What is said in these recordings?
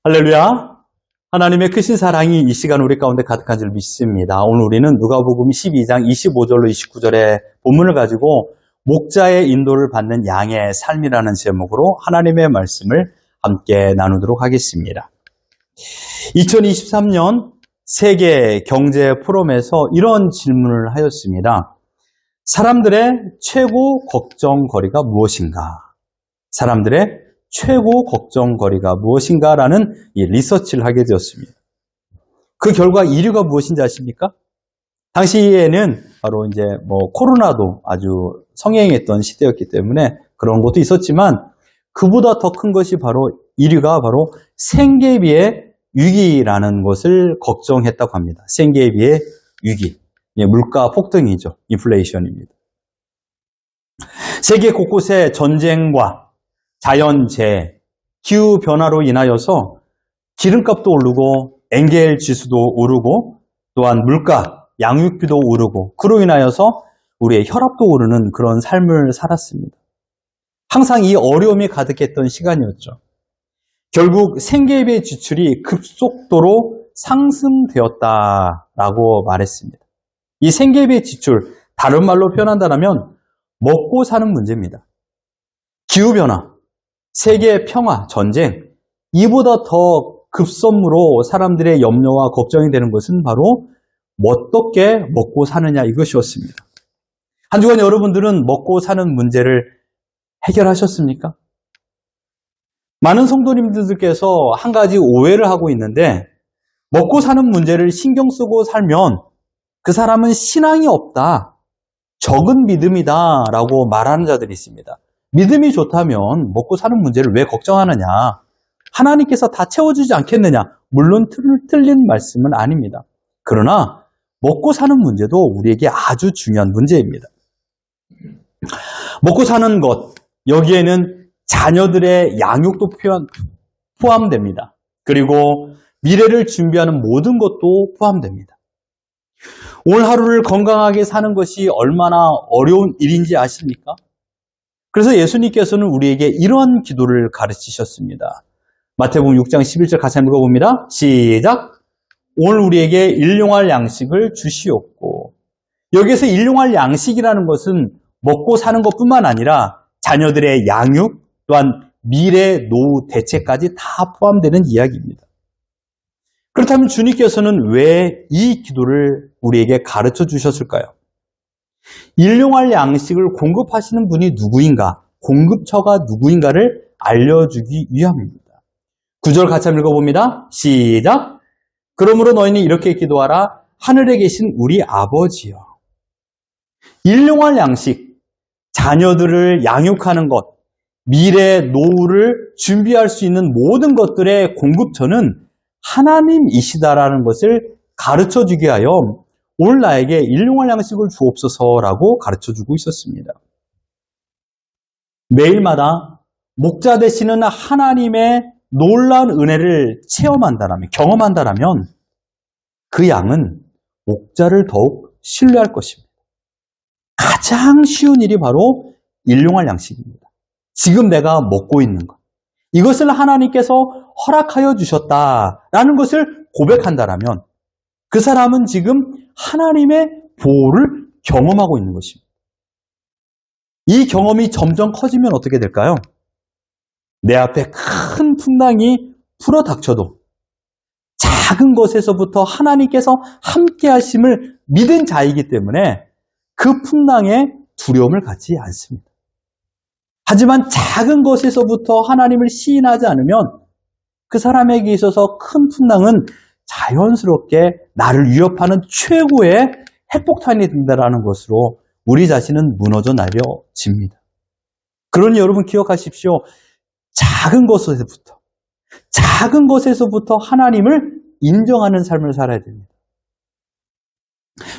할렐루야. 하나님의 크신 사랑이 이 시간 우리 가운데 가득한 줄 믿습니다. 오늘 우리는 누가복음 12장 25절로 29절의 본문을 가지고 목자의 인도를 받는 양의 삶이라는 제목으로 하나님의 말씀을 함께 나누도록 하겠습니다. 2023년 세계 경제 포럼에서 이런 질문을 하였습니다. 사람들의 최고 걱정거리가 무엇인가? 사람들의 최고 걱정거리가 무엇인가라는 이 리서치를 하게 되었습니다. 그 결과 1위가 무엇인지 아십니까? 당시에는 바로 이제 코로나도 아주 성행했던 시대였기 때문에 그런 것도 있었지만 그보다 더 큰 것이 바로 1위가 바로 생계비의 위기라는 것을 걱정했다고 합니다. 생계비의 위기. 물가 폭등이죠. 인플레이션입니다. 세계 곳곳에 전쟁과 자연재해, 기후변화로 인하여서 기름값도 오르고 엔겔 지수도 오르고 또한 물가, 양육비도 오르고 그로 인하여서 우리의 혈압도 오르는 그런 삶을 살았습니다. 항상 이 어려움이 가득했던 시간이었죠. 결국 생계비의 지출이 급속도로 상승되었다라고 말했습니다. 이 생계비의 지출, 다른 말로 표현한다면 먹고 사는 문제입니다. 기후변화, 세계 평화, 전쟁, 이보다 더 급선무로 사람들의 염려와 걱정이 되는 것은 바로 어떻게 먹고 사느냐 이것이었습니다. 한 주간 여러분들은 먹고 사는 문제를 해결하셨습니까? 많은 성도님들께서 한 가지 오해를 하고 있는데 먹고 사는 문제를 신경 쓰고 살면 그 사람은 신앙이 없다, 적은 믿음이다 라고 말하는 자들이 있습니다. 믿음이 좋다면 먹고 사는 문제를 왜 걱정하느냐? 하나님께서 다 채워주지 않겠느냐? 물론 틀린 말씀은 아닙니다. 그러나 먹고 사는 문제도 우리에게 아주 중요한 문제입니다. 먹고 사는 것, 여기에는 자녀들의 양육도 포함됩니다. 그리고 미래를 준비하는 모든 것도 포함됩니다. 오늘 하루를 건강하게 사는 것이 얼마나 어려운 일인지 아십니까? 그래서 예수님께서는 우리에게 이러한 기도를 가르치셨습니다. 마태복음 6장 11절 같이 한번 읽어봅니다. 시작! 오늘 우리에게 일용할 양식을 주시옵고. 여기에서 일용할 양식이라는 것은 먹고 사는 것뿐만 아니라 자녀들의 양육 또한 미래 노후 대책까지 다 포함되는 이야기입니다. 그렇다면 주님께서는 왜 이 기도를 우리에게 가르쳐 주셨을까요? 일용할 양식을 공급하시는 분이 누구인가, 공급처가 누구인가를 알려주기 위함입니다. 9절 같이 한번 읽어봅니다. 시작! 그러므로 너희는 이렇게 기도하라. 하늘에 계신 우리 아버지여. 일용할 양식, 자녀들을 양육하는 것, 미래 노후를 준비할 수 있는 모든 것들의 공급처는 하나님이시다라는 것을 가르쳐주기 위하여 오늘 나에게 일용할 양식을 주옵소서라고 가르쳐주고 있었습니다. 매일마다 목자 되시는 하나님의 놀라운 은혜를 체험한다라면, 경험한다라면 그 양은 목자를 더욱 신뢰할 것입니다. 가장 쉬운 일이 바로 일용할 양식입니다. 지금 내가 먹고 있는 것, 이것을 하나님께서 허락하여 주셨다라는 것을 고백한다라면 그 사람은 지금 하나님의 보호를 경험하고 있는 것입니다. 이 경험이 점점 커지면 어떻게 될까요? 내 앞에 큰 풍랑이 불어닥쳐도 작은 것에서부터 하나님께서 함께 하심을 믿은 자이기 때문에 그 풍랑에 두려움을 갖지 않습니다. 하지만 작은 것에서부터 하나님을 시인하지 않으면 그 사람에게 있어서 큰 풍랑은 자연스럽게 나를 위협하는 최고의 핵폭탄이 된다는 것으로 우리 자신은 무너져 내려집니다. 그러니 여러분 기억하십시오. 작은 것에서부터 하나님을 인정하는 삶을 살아야 됩니다.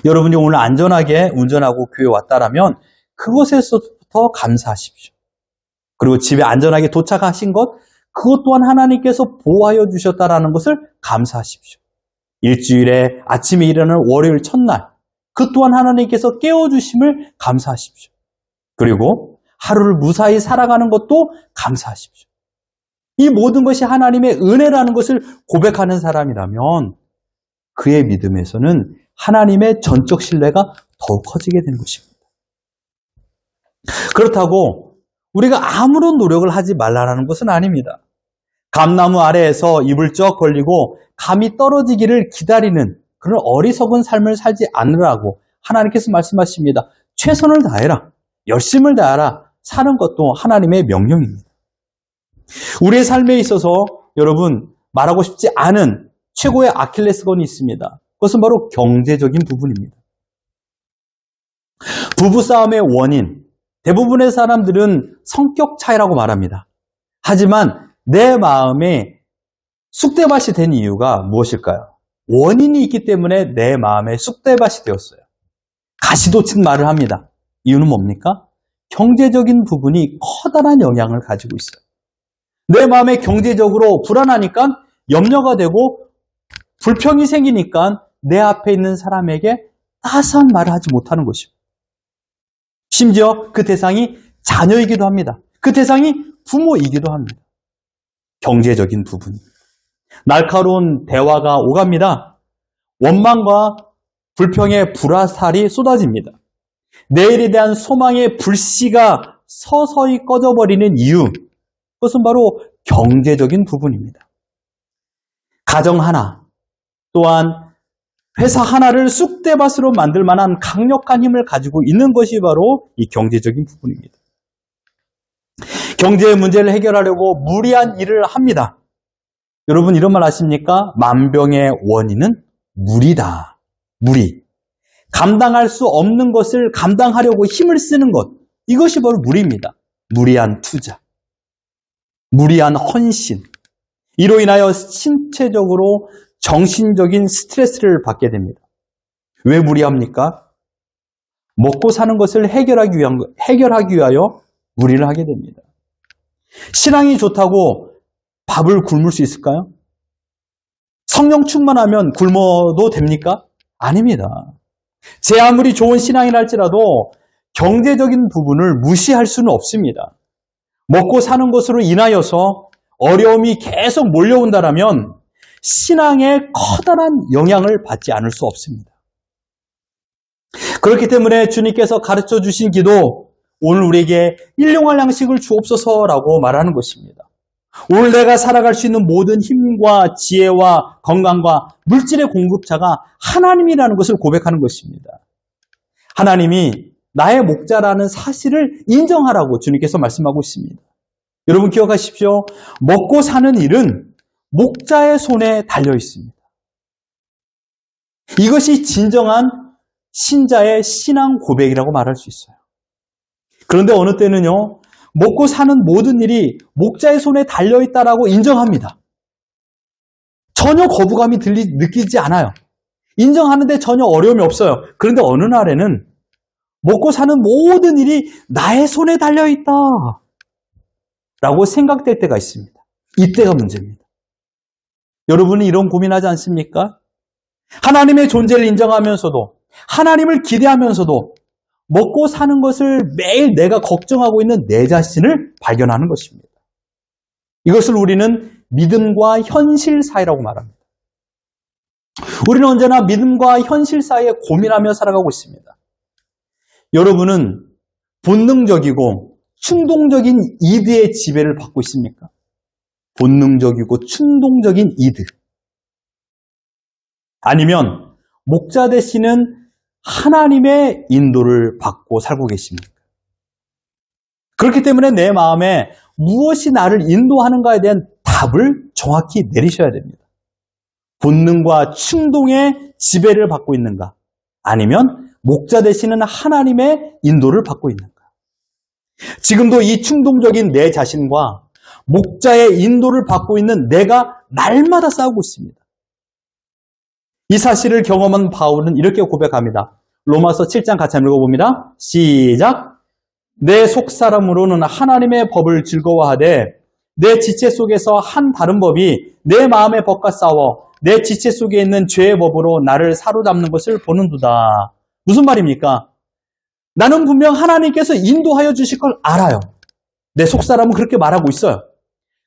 여러분이 오늘 안전하게 운전하고 교회 왔다라면 그것에서부터 감사하십시오. 그리고 집에 안전하게 도착하신 것, 그것 또한 하나님께서 보호하여 주셨다라는 것을 감사하십시오. 일주일에 아침에 일어나는 월요일 첫날, 그 또한 하나님께서 깨워주심을 감사하십시오. 그리고 하루를 무사히 살아가는 것도 감사하십시오. 이 모든 것이 하나님의 은혜라는 것을 고백하는 사람이라면 그의 믿음에서는 하나님의 전적 신뢰가 더욱 커지게 되는 것입니다. 그렇다고 우리가 아무런 노력을 하지 말라는 것은 아닙니다. 감나무 아래에서 이불 쩍 걸리고 감이 떨어지기를 기다리는 그런 어리석은 삶을 살지 않으라고 하나님께서 말씀하십니다. 최선을 다해라. 열심을 다하라. 사는 것도 하나님의 명령입니다. 우리의 삶에 있어서 여러분 말하고 싶지 않은 최고의 아킬레스건이 있습니다. 그것은 바로 경제적인 부분입니다. 부부싸움의 원인, 대부분의 사람들은 성격 차이라고 말합니다. 하지만 내 마음에 쑥대밭이 된 이유가 무엇일까요? 원인이 있기 때문에 내 마음에 쑥대밭이 되었어요. 가시돋친 말을 합니다. 이유는 뭡니까? 경제적인 부분이 커다란 영향을 가지고 있어요. 내 마음에 경제적으로 불안하니까 염려가 되고 불평이 생기니까 내 앞에 있는 사람에게 따스한 말을 하지 못하는 것이고 심지어 그 대상이 자녀이기도 합니다. 그 대상이 부모이기도 합니다. 경제적인 부분. 날카로운 대화가 오갑니다. 원망과 불평의 불화살이 쏟아집니다. 내일에 대한 소망의 불씨가 서서히 꺼져버리는 이유, 그것은 바로 경제적인 부분입니다. 가정 하나, 또한 회사 하나를 쑥대밭으로 만들 만한 강력한 힘을 가지고 있는 것이 바로 이 경제적인 부분입니다. 경제의 문제를 해결하려고 무리한 일을 합니다. 여러분 이런 말 아십니까? 만병의 원인은 무리다. 무리. 감당할 수 없는 것을 감당하려고 힘을 쓰는 것. 이것이 바로 무리입니다. 무리한 투자. 무리한 헌신. 이로 인하여 신체적으로 정신적인 스트레스를 받게 됩니다. 왜 무리합니까? 먹고 사는 것을 해결하기 위하여 무리를 하게 됩니다. 신앙이 좋다고 밥을 굶을 수 있을까요? 성령 충만하면 굶어도 됩니까? 아닙니다. 제 아무리 좋은 신앙이라 할지라도 경제적인 부분을 무시할 수는 없습니다. 먹고 사는 것으로 인하여서 어려움이 계속 몰려온다면 신앙에 커다란 영향을 받지 않을 수 없습니다. 그렇기 때문에 주님께서 가르쳐 주신 기도, 오늘 우리에게 일용할 양식을 주옵소서라고 말하는 것입니다. 오늘 내가 살아갈 수 있는 모든 힘과 지혜와 건강과 물질의 공급자가 하나님이라는 것을 고백하는 것입니다. 하나님이 나의 목자라는 사실을 인정하라고 주님께서 말씀하고 있습니다. 여러분 기억하십시오. 먹고 사는 일은 목자의 손에 달려 있습니다. 이것이 진정한 신자의 신앙 고백이라고 말할 수 있어요. 그런데 어느 때는요, 먹고 사는 모든 일이 목자의 손에 달려있다라고 인정합니다. 전혀 거부감이 느끼지 않아요. 인정하는데 전혀 어려움이 없어요. 그런데 어느 날에는 먹고 사는 모든 일이 나의 손에 달려있다 라고 생각될 때가 있습니다. 이때가 문제입니다. 여러분은 이런 고민하지 않습니까? 하나님의 존재를 인정하면서도 하나님을 기대하면서도 먹고 사는 것을 매일 내가 걱정하고 있는 내 자신을 발견하는 것입니다. 이것을 우리는 믿음과 현실 사이라고 말합니다. 우리는 언제나 믿음과 현실 사이에 고민하며 살아가고 있습니다. 여러분은 본능적이고 충동적인 이드의 지배를 받고 있습니까? 본능적이고 충동적인 이드. 아니면 목자 되시는 하나님의 인도를 받고 살고 계십니까? 그렇기 때문에 내 마음에 무엇이 나를 인도하는가에 대한 답을 정확히 내리셔야 됩니다. 본능과 충동의 지배를 받고 있는가? 아니면 목자 되시는 하나님의 인도를 받고 있는가? 지금도 이 충동적인 내 자신과 목자의 인도를 받고 있는 내가 날마다 싸우고 있습니다. 이 사실을 경험한 바울은 이렇게 고백합니다. 로마서 7장 같이 한번 읽어봅니다. 시작! 내 속사람으로는 하나님의 법을 즐거워하되 내 지체 속에서 한 다른 법이 내 마음의 법과 싸워 내 지체 속에 있는 죄의 법으로 나를 사로잡는 것을 보는도다. 무슨 말입니까? 나는 분명 하나님께서 인도하여 주실 걸 알아요. 내 속사람은 그렇게 말하고 있어요.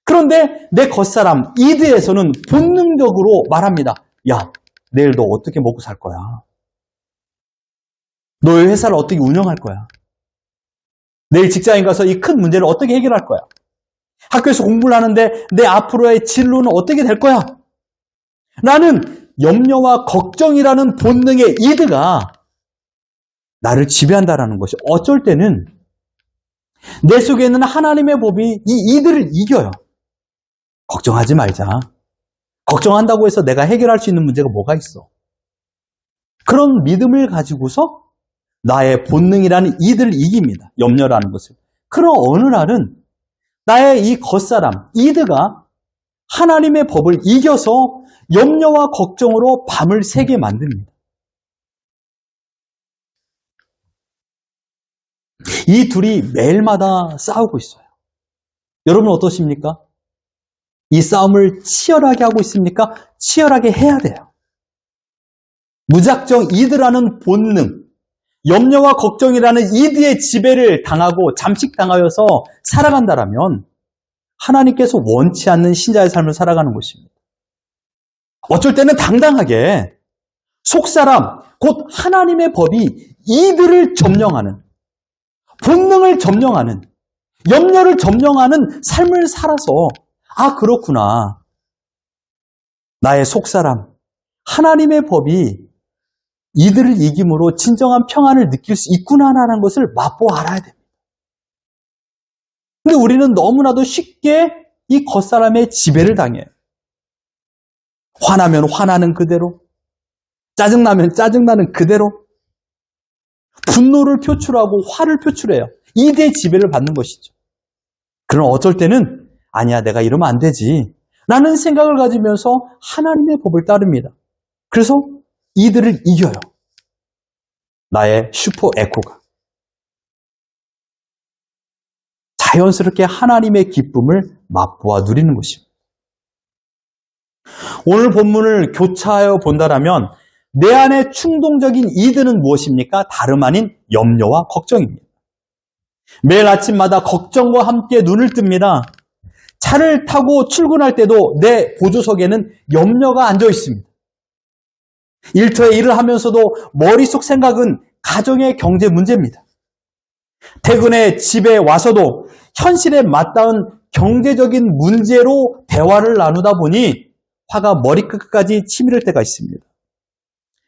그런데 내 겉사람 이드에서는 본능적으로 말합니다. 야, 내일 너 어떻게 먹고 살 거야? 너의 회사를 어떻게 운영할 거야? 내일 직장에 가서 이 큰 문제를 어떻게 해결할 거야? 학교에서 공부를 하는데 내 앞으로의 진로는 어떻게 될 거야? 라는 염려와 걱정이라는 본능의 이드가 나를 지배한다라는 것이 어쩔 때는 내 속에 있는 하나님의 법이 이 이들을 이겨요. 걱정하지 말자. 걱정한다고 해서 내가 해결할 수 있는 문제가 뭐가 있어? 그런 믿음을 가지고서 나의 본능이라는 이들을 이깁니다. 염려라는 것을. 그런 어느 날은 나의 이 겉사람, 이드가 하나님의 법을 이겨서 염려와 걱정으로 밤을 새게 만듭니다. 이 둘이 매일마다 싸우고 있어요. 여러분 어떠십니까? 이 싸움을 치열하게 하고 있습니까? 치열하게 해야 돼요. 무작정 이드라는 본능, 염려와 걱정이라는 이드의 지배를 당하고 잠식당하여서 살아간다라면 하나님께서 원치 않는 신자의 삶을 살아가는 것입니다. 어쩔 때는 당당하게 속사람, 곧 하나님의 법이 이들을 점령하는, 본능을 점령하는, 염려를 점령하는 삶을 살아서 아, 그렇구나. 나의 속사람, 하나님의 법이 이들을 이김으로 진정한 평안을 느낄 수 있구나라는 것을 맛보아 알아야 됩니다. 근데 우리는 너무나도 쉽게 이 겉사람의 지배를 당해요. 화나면 화나는 그대로, 짜증나면 짜증나는 그대로, 분노를 표출하고 화를 표출해요. 이들의 지배를 받는 것이죠. 그럼 어쩔 때는 아니야, 내가 이러면 안 되지 라는 생각을 가지면서 하나님의 법을 따릅니다. 그래서 이들을 이겨요. 나의 슈퍼 에코가. 자연스럽게 하나님의 기쁨을 맛보아 누리는 것입니다. 오늘 본문을 교차하여 본다라면 내 안에 충동적인 이들은 무엇입니까? 다름 아닌 염려와 걱정입니다. 매일 아침마다 걱정과 함께 눈을 뜹니다. 차를 타고 출근할 때도 내 보조석에는 염려가 앉아 있습니다. 일터에 일을 하면서도 머릿속 생각은 가정의 경제 문제입니다. 퇴근에 집에 와서도 현실에 맞닿은 경제적인 문제로 대화를 나누다 보니 화가 머리끝까지 치밀을 때가 있습니다.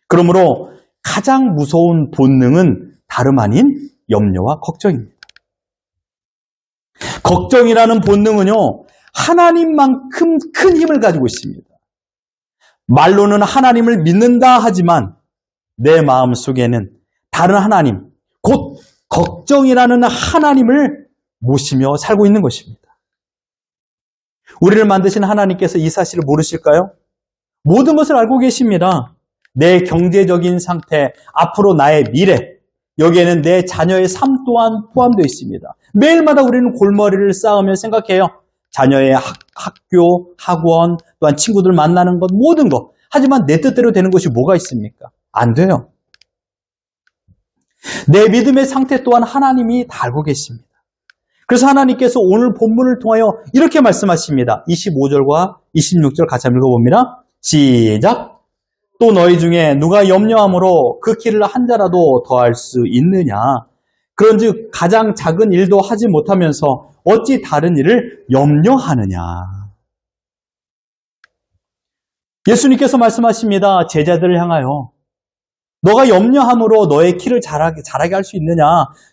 그러므로 가장 무서운 본능은 다름 아닌 염려와 걱정입니다. 걱정이라는 본능은요, 하나님만큼 큰 힘을 가지고 있습니다. 말로는 하나님을 믿는다 하지만 내 마음 속에는 다른 하나님, 곧 걱정이라는 하나님을 모시며 살고 있는 것입니다. 우리를 만드신 하나님께서 이 사실을 모르실까요? 모든 것을 알고 계십니다. 내 경제적인 상태, 앞으로 나의 미래, 여기에는 내 자녀의 삶 또한 포함되어 있습니다. 매일마다 우리는 골머리를 쌓으며 생각해요. 자녀의 학교, 학원, 또한 친구들 만나는 것, 모든 것. 하지만 내 뜻대로 되는 것이 뭐가 있습니까? 안 돼요. 내 믿음의 상태 또한 하나님이 다 알고 계십니다. 그래서 하나님께서 오늘 본문을 통하여 이렇게 말씀하십니다. 25절과 26절 같이 한번 읽어봅니다. 시작! 또 너희 중에 누가 염려함으로 그 길을 한 자라도 더할 수 있느냐? 그런즉 가장 작은 일도 하지 못하면서 어찌 다른 일을 염려하느냐? 예수님께서 말씀하십니다. 제자들을 향하여 너가 염려함으로 너의 키를 자라게 할 수 있느냐?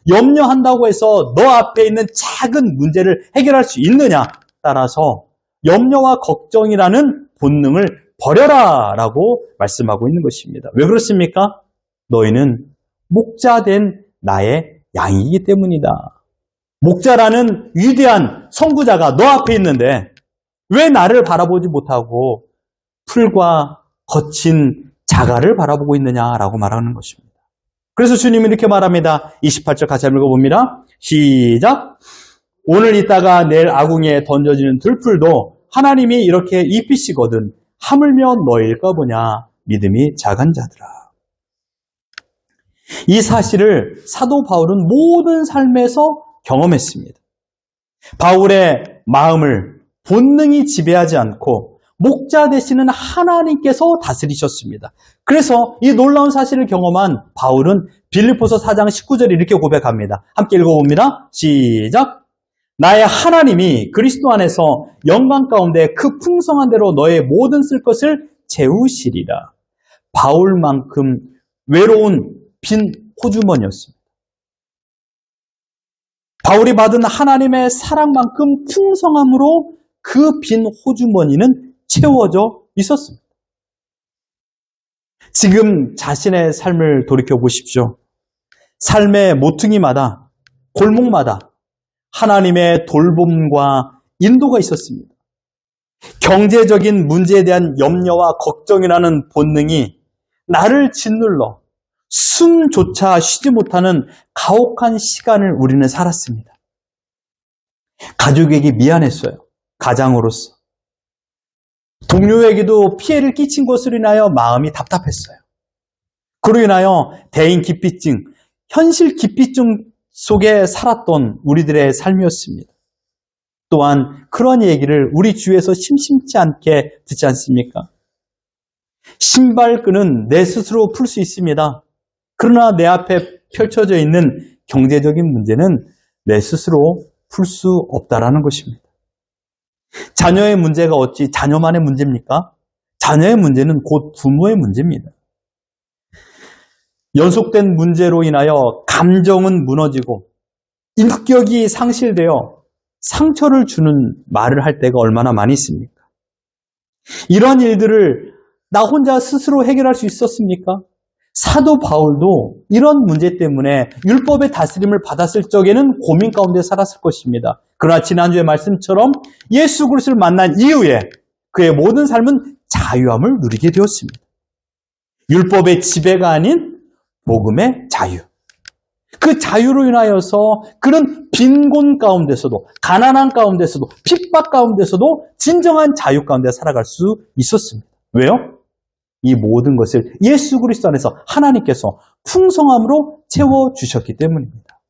염려한다고 해서 너 앞에 있는 작은 문제를 해결할 수 있느냐? 따라서 염려와 걱정이라는 본능을 버려라 라고 말씀하고 있는 것입니다. 왜 그렇습니까? 너희는 목자된 나의 양이기 때문이다. 목자라는 위대한 선구자가 너 앞에 있는데 왜 나를 바라보지 못하고 풀과 거친 자갈을 바라보고 있느냐라고 말하는 것입니다. 그래서 주님이 이렇게 말합니다. 28절 같이 한번 읽어봅니다. 시작! 오늘 있다가 내일 아궁이에 던져지는 들풀도 하나님이 이렇게 입히시거든 하물며 너희일까 보냐 믿음이 작은 자들아. 이 사실을 사도 바울은 모든 삶에서 경험했습니다. 바울의 마음을 본능이 지배하지 않고 목자 되시는 하나님께서 다스리셨습니다. 그래서 이 놀라운 사실을 경험한 바울은 빌립보서 4장 19절에 이렇게 고백합니다. 함께 읽어봅니다. 시작! 나의 하나님이 그리스도 안에서 영광 가운데 그 풍성한 대로 너의 모든 쓸 것을 채우시리라. 바울만큼 외로운 빈 호주머니였습니다. 바울이 받은 하나님의 사랑만큼 풍성함으로 그 빈 호주머니는 채워져 있었습니다. 지금 자신의 삶을 돌이켜 보십시오. 삶의 모퉁이마다, 골목마다 하나님의 돌봄과 인도가 있었습니다. 경제적인 문제에 대한 염려와 걱정이라는 본능이 나를 짓눌러 숨조차 쉬지 못하는 가혹한 시간을 우리는 살았습니다. 가족에게 미안했어요. 가장으로서. 동료에게도 피해를 끼친 것으로 인하여 마음이 답답했어요. 그로 인하여 대인 기피증, 현실 기피증 속에 살았던 우리들의 삶이었습니다. 또한 그런 얘기를 우리 주위에서 심심치 않게 듣지 않습니까? 신발끈은 내 스스로 풀 수 있습니다. 그러나 내 앞에 펼쳐져 있는 경제적인 문제는 내 스스로 풀 수 없다라는 것입니다. 자녀의 문제가 어찌 자녀만의 문제입니까? 자녀의 문제는 곧 부모의 문제입니다. 연속된 문제로 인하여 감정은 무너지고 인격이 상실되어 상처를 주는 말을 할 때가 얼마나 많이 있습니까? 이런 일들을 나 혼자 스스로 해결할 수 있었습니까? 사도 바울도 이런 문제 때문에 율법의 다스림을 받았을 적에는 고민 가운데 살았을 것입니다. 그러나 지난주의 말씀처럼 예수 그리스도를 만난 이후에 그의 모든 삶은 자유함을 누리게 되었습니다. 율법의 지배가 아닌 복음의 자유. 그 자유로 인하여서 그런 빈곤 가운데서도, 가난한 가운데서도, 핍박 가운데서도 진정한 자유 가운데 살아갈 수 있었습니다. 왜요? 이 모든 것을 예수 그리스도 안에서 하나님께서 풍성함으로 채워주셨기 때문입니다.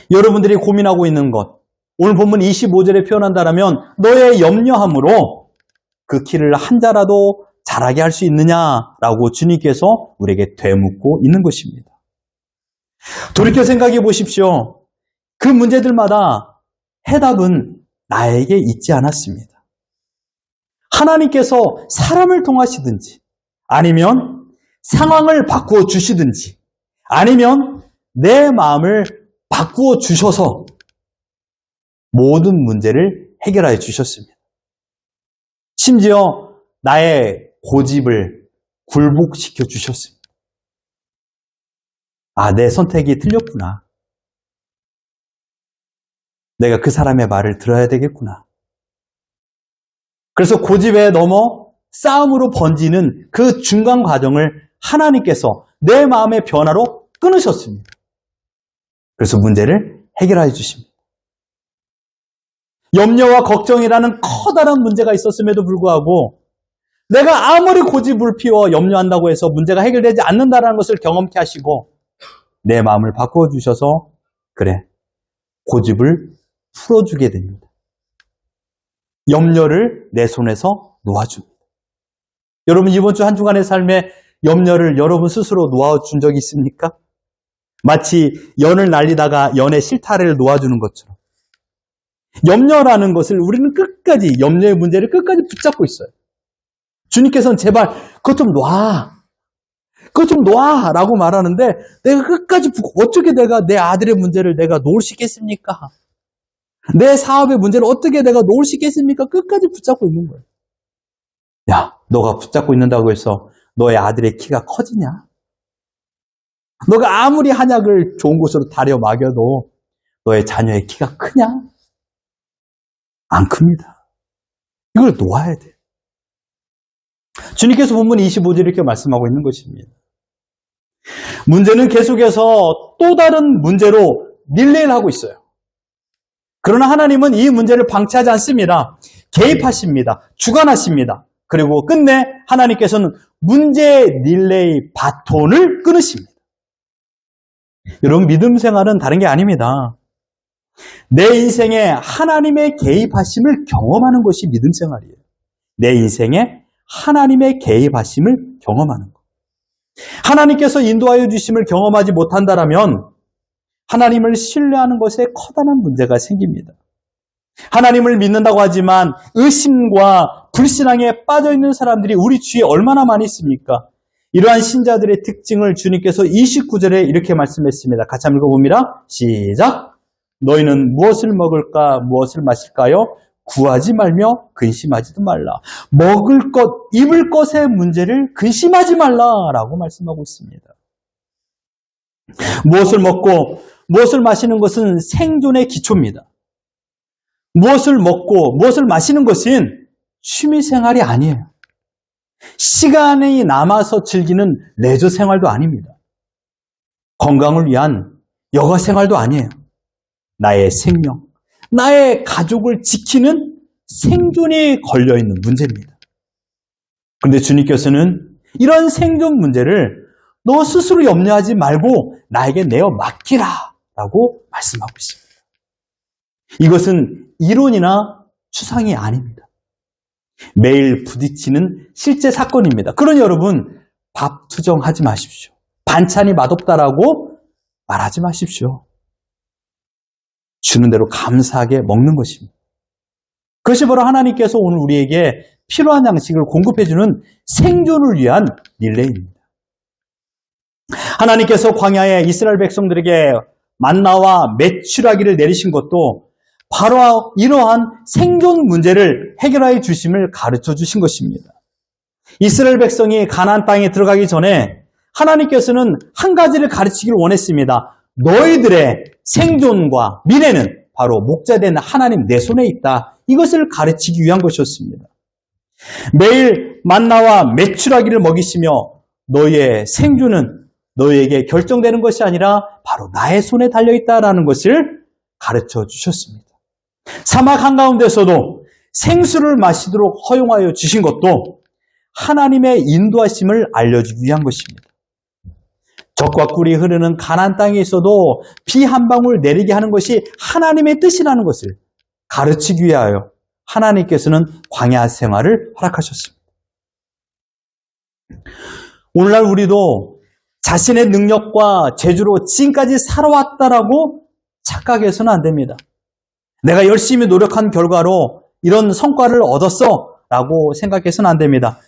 여러분들이 고민하고 있는 것, 오늘 본문 25절에 표현한다면 너의 염려함으로 그 키를 한 자라도 자라게 할 수 있느냐라고 주님께서 우리에게 되묻고 있는 것입니다. 돌이켜 생각해 보십시오. 그 문제들마다 해답은 나에게 있지 않았습니다. 하나님께서 사람을 통하시든지 아니면 상황을 바꾸어 주시든지 아니면 내 마음을 바꾸어 주셔서 모든 문제를 해결하여 주셨습니다. 심지어 나의 고집을 굴복시켜 주셨습니다. 아, 내 선택이 틀렸구나. 내가 그 사람의 말을 들어야 되겠구나. 그래서 고집에 넘어 싸움으로 번지는 그 중간 과정을 하나님께서 내 마음의 변화로 끊으셨습니다. 그래서 문제를 해결해 주십니다. 염려와 걱정이라는 커다란 문제가 있었음에도 불구하고 내가 아무리 고집을 피워 염려한다고 해서 문제가 해결되지 않는다는 것을 경험케 하시고 내 마음을 바꾸어 주셔서 그래, 고집을 풀어주게 됩니다. 염려를 내 손에서 놓아줍니다. 여러분 이번 주 한 주간의 삶에 염려를 여러분 스스로 놓아준 적이 있습니까? 마치 연을 날리다가 연의 실타래를 놓아주는 것처럼 염려라는 것을 우리는 끝까지 염려의 문제를 끝까지 붙잡고 있어요. 주님께서는 제발 그것 좀 놔. 그것 좀 놔 라고 말하는데 내가 끝까지 어떻게 내가 내 아들의 문제를 내가 놓을 수 있겠습니까? 내 사업의 문제를 어떻게 내가 놓을 수 있겠습니까? 끝까지 붙잡고 있는 거예요. 야, 너가 붙잡고 있는다고 해서 너의 아들의 키가 커지냐? 너가 아무리 한약을 좋은 곳으로 다려 막여도 너의 자녀의 키가 크냐? 안 큽니다. 이걸 놓아야 돼. 주님께서 본문 25절 이렇게 말씀하고 있는 것입니다. 문제는 계속해서 또 다른 문제로 릴레이를 하고 있어요. 그러나 하나님은 이 문제를 방치하지 않습니다. 개입하십니다. 주관하십니다. 그리고 끝내 하나님께서는 문제 릴레이 바톤을 끊으십니다. 여러분 믿음 생활은 다른 게 아닙니다. 내 인생에 하나님의 개입하심을 경험하는 것이 믿음 생활이에요. 내 인생에 하나님의 개입하심을 경험하는 것. 하나님께서 인도하여 주심을 경험하지 못한다면 하나님을 신뢰하는 것에 커다란 문제가 생깁니다. 하나님을 믿는다고 하지만 의심과 불신앙에 빠져있는 사람들이 우리 주위에 얼마나 많이 있습니까? 이러한 신자들의 특징을 주님께서 29절에 이렇게 말씀했습니다. 같이 한번 읽어봅니다. 시작! 너희는 무엇을 먹을까, 무엇을 마실까요? 구하지 말며 근심하지도 말라. 먹을 것, 입을 것의 문제를 근심하지 말라라고 말씀하고 있습니다. 무엇을 먹고 무엇을 마시는 것은 생존의 기초입니다. 무엇을 먹고 무엇을 마시는 것은 취미생활이 아니에요. 시간이 남아서 즐기는 레저 생활도 아닙니다. 건강을 위한 여가 생활도 아니에요. 나의 생명, 나의 가족을 지키는 생존이 걸려있는 문제입니다. 그런데 주님께서는 이런 생존 문제를 너 스스로 염려하지 말고 나에게 내어 맡기라 라고 말씀하고 있습니다. 이것은 이론이나 추상이 아닙니다. 매일 부딪히는 실제 사건입니다. 그러니 여러분, 밥 투정하지 마십시오. 반찬이 맛없다라고 말하지 마십시오. 주는 대로 감사하게 먹는 것입니다. 그것이 바로 하나님께서 오늘 우리에게 필요한 양식을 공급해주는 생존을 위한 릴레이입니다. 하나님께서 광야에 이스라엘 백성들에게 만나와 메추라기를 내리신 것도 바로 이러한 생존 문제를 해결하여 주심을 가르쳐 주신 것입니다. 이스라엘 백성이 가나안 땅에 들어가기 전에 하나님께서는 한 가지를 가르치기를 원했습니다. 너희들의 생존과 미래는 바로 목자된 하나님 내 손에 있다. 이것을 가르치기 위한 것이었습니다. 매일 만나와 메추라기를 먹이시며 너희의 생존은 너희에게 결정되는 것이 아니라 바로 나의 손에 달려있다라는 것을 가르쳐 주셨습니다. 사막 한가운데서도 생수를 마시도록 허용하여 주신 것도 하나님의 인도하심을 알려주기 위한 것입니다. 젖과 꿀이 흐르는 가나안 땅에 있어도 비 한 방울 내리게 하는 것이 하나님의 뜻이라는 것을 가르치기 위하여 하나님께서는 광야 생활을 허락하셨습니다. 오늘날 우리도 자신의 능력과 재주로 지금까지 살아왔다라고 착각해서는 안 됩니다. 내가 열심히 노력한 결과로 이런 성과를 얻었어 라고 생각해서는 안 됩니다.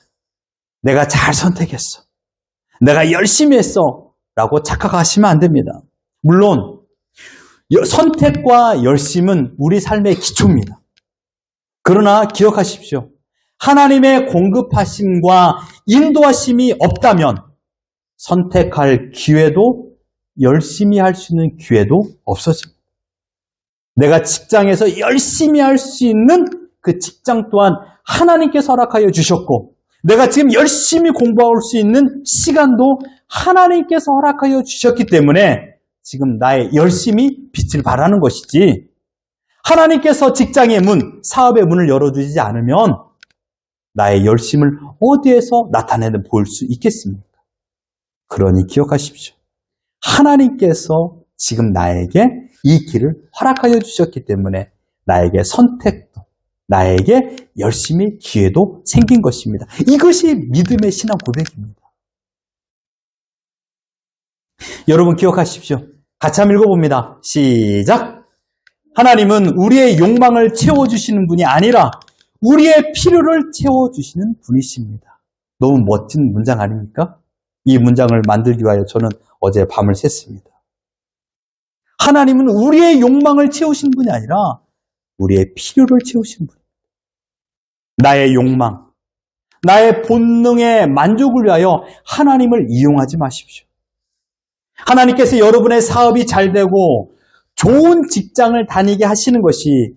내가 잘 선택했어. 내가 열심히 했어 라고 착각하시면 안 됩니다. 물론 선택과 열심은 우리 삶의 기초입니다. 그러나 기억하십시오. 하나님의 공급하심과 인도하심이 없다면 선택할 기회도 열심히 할 수 있는 기회도 없어집니다. 내가 직장에서 열심히 할 수 있는 그 직장 또한 하나님께서 허락하여 주셨고 내가 지금 열심히 공부할 수 있는 시간도 하나님께서 허락하여 주셨기 때문에 지금 나의 열심히 빛을 발하는 것이지 하나님께서 직장의 문, 사업의 문을 열어주지 않으면 나의 열심을 어디에서 나타내는 볼 수 있겠습니까? 그러니 기억하십시오. 하나님께서 지금 나에게 이 길을 허락하여 주셨기 때문에 나에게 선택도, 나에게 열심히 기회도 생긴 것입니다. 이것이 믿음의 신앙 고백입니다. 여러분 기억하십시오. 같이 한번 읽어봅니다. 시작! 하나님은 우리의 욕망을 채워주시는 분이 아니라 우리의 필요를 채워주시는 분이십니다. 너무 멋진 문장 아닙니까? 이 문장을 만들기 위하여 저는 어제 밤을 샜습니다. 하나님은 우리의 욕망을 채우신 분이 아니라 우리의 필요를 채우신 분. 나의 욕망, 나의 본능의 만족을 위하여 하나님을 이용하지 마십시오. 하나님께서 여러분의 사업이 잘 되고 좋은 직장을 다니게 하시는 것이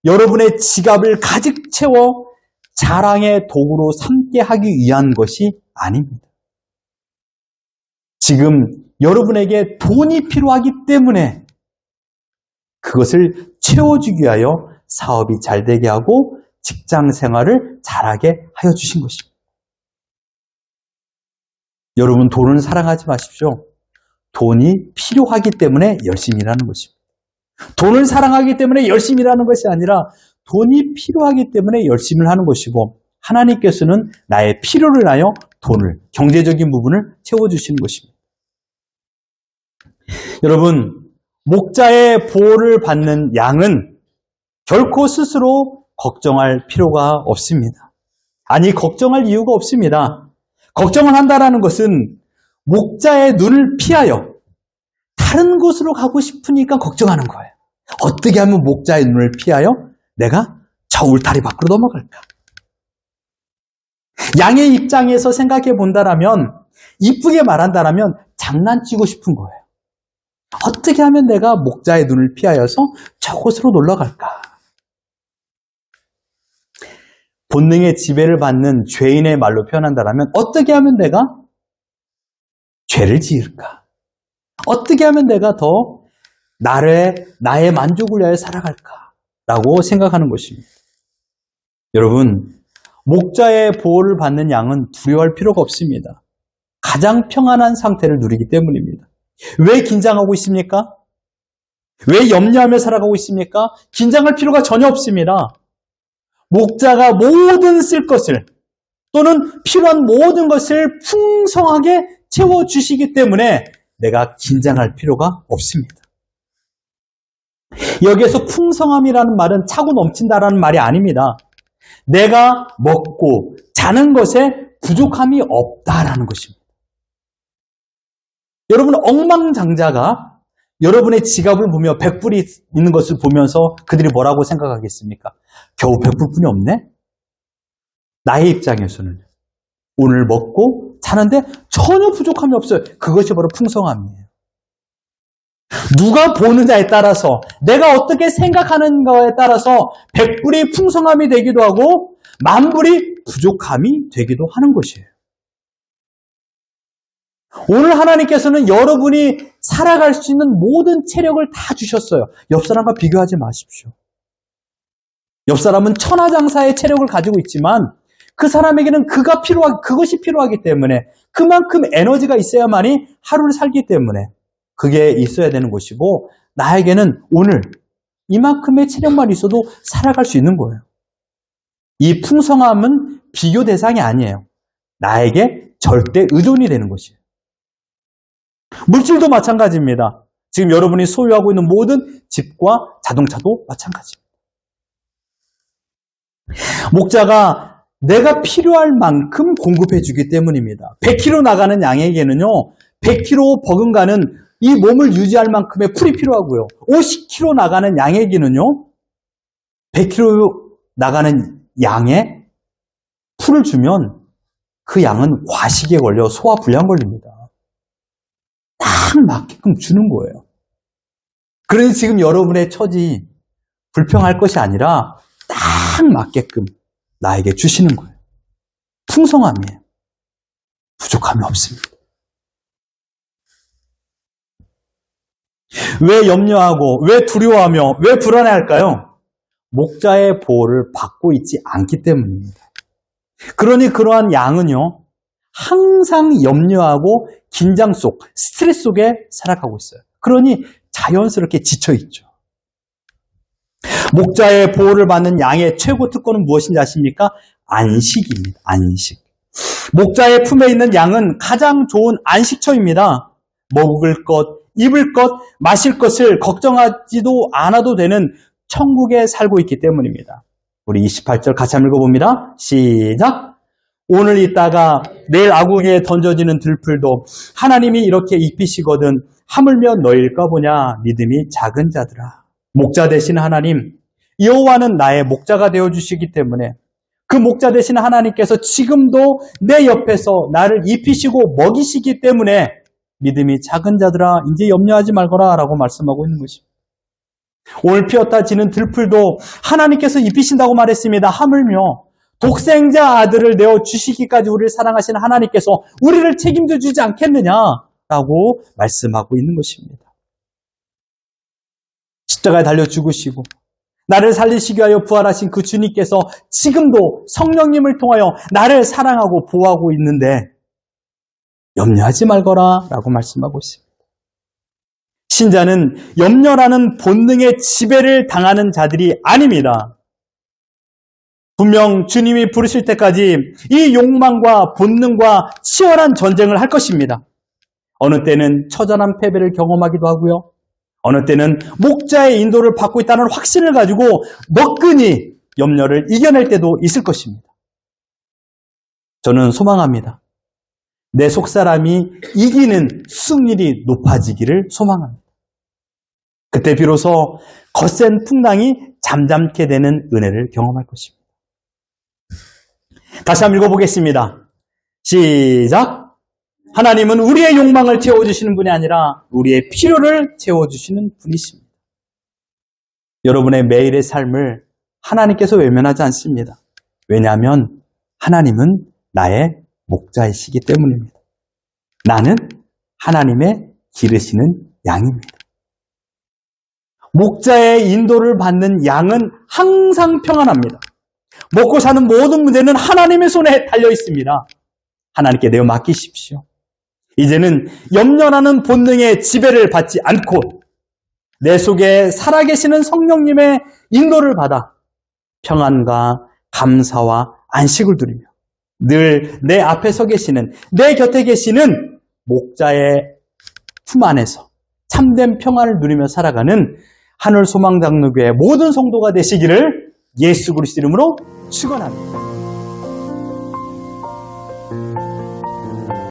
여러분의 지갑을 가득 채워 자랑의 도구로 삼게 하기 위한 것이 아닙니다. 지금 여러분에게 돈이 필요하기 때문에 그것을 채워주기 위하여 사업이 잘 되게 하고 직장 생활을 잘하게 하여 주신 것입니다. 여러분 돈을 사랑하지 마십시오. 돈이 필요하기 때문에 열심히 일하는 것입니다. 돈을 사랑하기 때문에 열심히 일하는 것이 아니라 돈이 필요하기 때문에 열심히 하는 것이고 하나님께서는 나의 필요를 하여 돈을, 경제적인 부분을 채워주시는 것입니다. 여러분, 목자의 보호를 받는 양은 결코 스스로 걱정할 필요가 없습니다. 아니, 걱정할 이유가 없습니다. 걱정을 한다는 것은 목자의 눈을 피하여 다른 곳으로 가고 싶으니까 걱정하는 거예요. 어떻게 하면 목자의 눈을 피하여 내가 저 울타리 밖으로 넘어갈까? 양의 입장에서 생각해 본다라면, 이쁘게 말한다라면 장난치고 싶은 거예요. 어떻게 하면 내가 목자의 눈을 피하여서 저곳으로 놀러 갈까? 본능의 지배를 받는 죄인의 말로 표현한다라면 어떻게 하면 내가 죄를 지을까? 어떻게 하면 내가 더 나의 만족을 위하여 살아갈까? 라고 생각하는 것입니다. 여러분, 목자의 보호를 받는 양은 두려워할 필요가 없습니다. 가장 평안한 상태를 누리기 때문입니다. 왜 긴장하고 있습니까? 왜 염려하며 살아가고 있습니까? 긴장할 필요가 전혀 없습니다. 목자가 모든 쓸 것을 또는 필요한 모든 것을 풍성하게 채워주시기 때문에 내가 긴장할 필요가 없습니다. 여기에서 풍성함이라는 말은 차고 넘친다라는 말이 아닙니다. 내가 먹고 자는 것에 부족함이 없다라는 것입니다. 여러분, 억망장자가 여러분의 지갑을 보며 100불이 있는 것을 보면서 그들이 뭐라고 생각하겠습니까? 겨우 100불뿐이 없네? 나의 입장에서는 오늘 먹고 자는데 전혀 부족함이 없어요. 그것이 바로 풍성함이에요. 누가 보느냐에 따라서, 내가 어떻게 생각하는가에 따라서 100불이 풍성함이 되기도 하고 10,000불이 부족함이 되기도 하는 것이에요. 오늘 하나님께서는 여러분이 살아갈 수 있는 모든 체력을 다 주셨어요. 옆 사람과 비교하지 마십시오. 옆 사람은 천하장사의 체력을 가지고 있지만 그 사람에게는 그것이 필요하기 때문에 그만큼 에너지가 있어야만이 하루를 살기 때문에 그게 있어야 되는 것이고, 나에게는 오늘 이만큼의 체력만 있어도 살아갈 수 있는 거예요. 이 풍성함은 비교 대상이 아니에요. 나에게 절대 의존이 되는 것이에요. 물질도 마찬가지입니다. 지금 여러분이 소유하고 있는 모든 집과 자동차도 마찬가지입니다. 목자가 내가 필요할 만큼 공급해 주기 때문입니다. 100kg 나가는 양에게는요, 100kg 버금가는 이 몸을 유지할 만큼의 풀이 필요하고요. 50kg 나가는 양에게는요, 100kg 나가는 양에 풀을 주면 그 양은 과식에 걸려 소화불량 걸립니다. 딱 맞게끔 주는 거예요. 그러니 지금 여러분의 처지 불평할 것이 아니라 딱 맞게끔 나에게 주시는 거예요. 풍성함이에요. 부족함이 없습니다. 왜 염려하고, 왜 두려워하며, 왜 불안해할까요? 목자의 보호를 받고 있지 않기 때문입니다. 그러니 그러한 양은요, 항상 염려하고 긴장 속, 스트레스 속에 살아가고 있어요. 그러니 자연스럽게 지쳐있죠. 목자의 보호를 받는 양의 최고 특권은 무엇인지 아십니까? 안식입니다. 안식. 목자의 품에 있는 양은 가장 좋은 안식처입니다. 먹을 것, 입을 것, 마실 것을 걱정하지도 않아도 되는 천국에 살고 있기 때문입니다. 우리 28절 같이 한번 읽어봅니다. 시작! 오늘 있다가 내일 아궁이에 던져지는 들풀도 하나님이 이렇게 입히시거든 하물며 너일까 보냐 믿음이 작은 자들아. 목자 되신 하나님, 여호와는 나의 목자가 되어주시기 때문에 그 목자 되신 하나님께서 지금도 내 옆에서 나를 입히시고 먹이시기 때문에 믿음이 작은 자들아 이제 염려하지 말거라 라고 말씀하고 있는 것입니다. 오늘 피었다 지는 들풀도 하나님께서 입히신다고 말했습니다. 하물며 독생자 아들을 내어주시기까지 우리를 사랑하시는 하나님께서 우리를 책임져 주지 않겠느냐라고 말씀하고 있는 것입니다. 십자가에 달려 죽으시고 나를 살리시기 위하여 부활하신 그 주님께서 지금도 성령님을 통하여 나를 사랑하고 보호하고 있는데 염려하지 말거라 라고 말씀하고 있습니다. 신자는 염려라는 본능의 지배를 당하는 자들이 아닙니다. 분명 주님이 부르실 때까지 이 욕망과 본능과 치열한 전쟁을 할 것입니다. 어느 때는 처절한 패배를 경험하기도 하고요. 어느 때는 목자의 인도를 받고 있다는 확신을 가지고 너끈히 염려를 이겨낼 때도 있을 것입니다. 저는 소망합니다. 내 속사람이 이기는 승률이 높아지기를 소망합니다. 그때 비로소 거센 풍랑이 잠잠케 되는 은혜를 경험할 것입니다. 다시 한번 읽어보겠습니다. 시작! 하나님은 우리의 욕망을 채워주시는 분이 아니라 우리의 필요를 채워주시는 분이십니다. 여러분의 매일의 삶을 하나님께서 외면하지 않습니다. 왜냐하면 하나님은 나의 목자이시기 때문입니다. 나는 하나님의 기르시는 양입니다. 목자의 인도를 받는 양은 항상 평안합니다. 먹고 사는 모든 문제는 하나님의 손에 달려 있습니다. 하나님께 내어 맡기십시오. 이제는 염려라는 본능의 지배를 받지 않고 내 속에 살아계시는 성령님의 인도를 받아 평안과 감사와 안식을 누리며 늘 내 앞에 서 계시는, 내 곁에 계시는 목자의 품 안에서 참된 평안을 누리며 살아가는 하늘소망장로교회 모든 성도가 되시기를 예수 그리스도 이름으로 축원합니다.